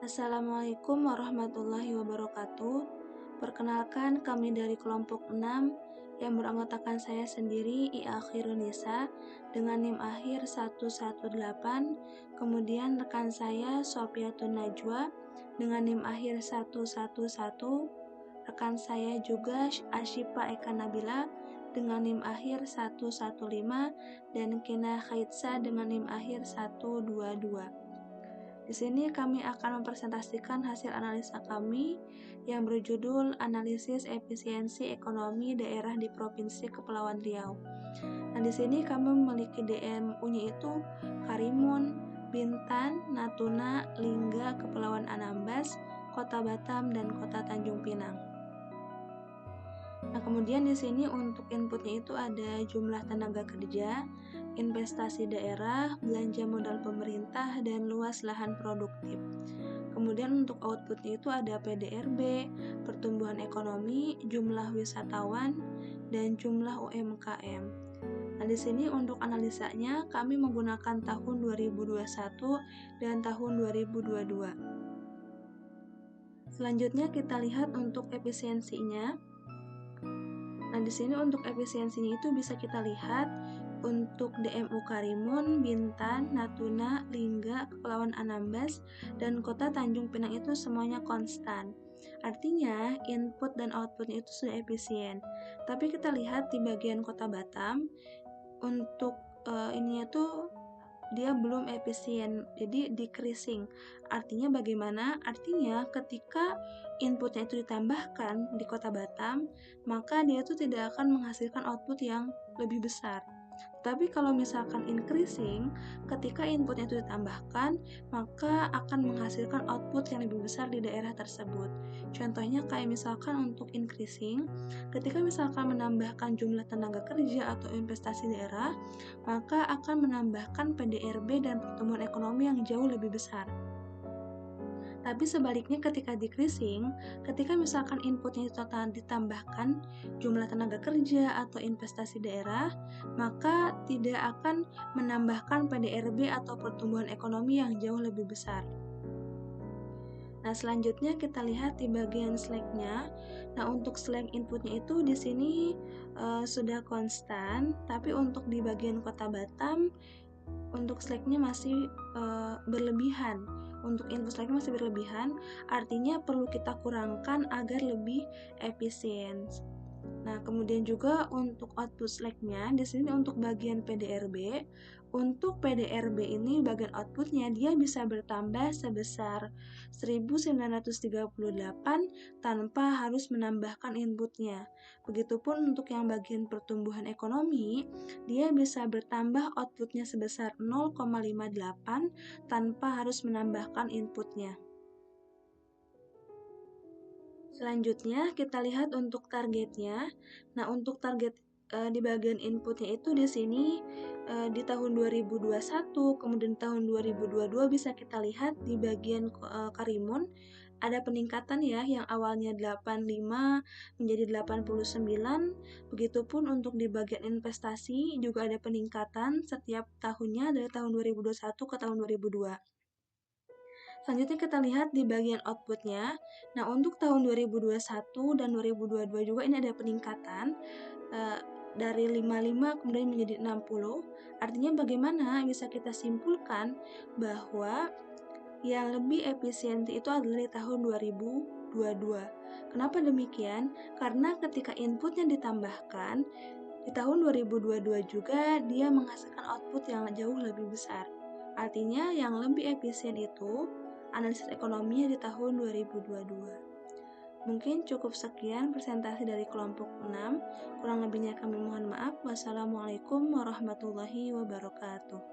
Assalamualaikum warahmatullahi wabarakatuh. Perkenalkan, kami dari kelompok 6 yang beranggotakan saya sendiri, Ia Khirunisa, dengan NIM akhir 118, kemudian rekan saya Sofiatun Najwa dengan NIM akhir 111, rekan saya juga Ashifa Eka Nabila dengan NIM akhir 115, dan Kina Khaitsa dengan NIM akhir 122. Di sini kami akan mempresentasikan hasil analisa kami yang berjudul Analisis Efisiensi Ekonomi Daerah di Provinsi Kepulauan Riau. Nah, di sini kami memiliki DMU-nya itu Karimun, Bintan, Natuna, Lingga, Kepulauan Anambas, Kota Batam, dan Kota Tanjung Pinang. Nah, kemudian di sini untuk inputnya itu ada jumlah tenaga kerja, investasi daerah, belanja modal pemerintah, dan luas lahan produktif. Kemudian untuk outputnya itu ada PDRB, pertumbuhan ekonomi, jumlah wisatawan, dan jumlah UMKM. Nah, di sini untuk analisanya kami menggunakan tahun 2021 dan tahun 2022. Selanjutnya kita lihat untuk efisiensinya. Nah, di sini untuk efisiensinya itu bisa kita lihat untuk DMU Karimun, Bintan, Natuna, Lingga, Kepulauan Anambas, dan Kota Tanjung Pinang itu semuanya konstan. Artinya input dan outputnya itu sudah efisien. Tapi kita lihat di bagian Kota Batam untuk ininya tuh dia belum efisien, jadi decreasing. Artinya bagaimana? Artinya ketika inputnya itu ditambahkan di Kota Batam, maka dia itu tidak akan menghasilkan output yang lebih besar. Tapi kalau misalkan increasing, ketika inputnya itu ditambahkan, maka akan menghasilkan output yang lebih besar di daerah tersebut. Contohnya kayak misalkan untuk increasing, ketika misalkan menambahkan jumlah tenaga kerja atau investasi daerah, maka akan menambahkan PDRB dan pertumbuhan ekonomi yang jauh lebih besar. Tapi sebaliknya ketika decreasing, ketika misalkan inputnya total ditambahkan jumlah tenaga kerja atau investasi daerah, maka tidak akan menambahkan PDRB atau pertumbuhan ekonomi yang jauh lebih besar. Nah, selanjutnya kita lihat di bagian slack-nya. Nah, untuk slack inputnya itu di sini sudah konstan, tapi untuk di bagian Kota Batam untuk slack-nya masih berlebihan. Untuk input slack-nya masih berlebihan, artinya perlu kita kurangkan agar lebih efisien. Nah, kemudian juga untuk output slack-nya di sini untuk bagian PDRB. Untuk PDRB ini bagian outputnya dia bisa bertambah sebesar 1938 tanpa harus menambahkan inputnya. Begitupun untuk yang bagian pertumbuhan ekonomi, dia bisa bertambah outputnya sebesar 0,58 tanpa harus menambahkan inputnya. Selanjutnya kita lihat untuk targetnya. Nah, untuk target di bagian inputnya itu di sini di tahun 2021 kemudian tahun 2022 bisa kita lihat di bagian Karimun ada peningkatan ya, yang awalnya 85 menjadi 89. Begitupun untuk di bagian investasi juga ada peningkatan setiap tahunnya dari tahun 2021 ke tahun 2002. Selanjutnya kita lihat di bagian outputnya. Nah, untuk tahun 2021 dan 2022 juga ini ada peningkatan dari 55 kemudian menjadi 60. Artinya bagaimana bisa kita simpulkan bahwa yang lebih efisien itu adalah di tahun 2022. Kenapa demikian? Karena ketika inputnya ditambahkan, di tahun 2022 juga dia menghasilkan output yang jauh lebih besar. Artinya yang lebih efisien itu analisis ekonominya di tahun 2022. Mungkin cukup sekian presentasi dari kelompok 6. Kurang lebihnya kami mohon maaf. Wassalamualaikum warahmatullahi wabarakatuh.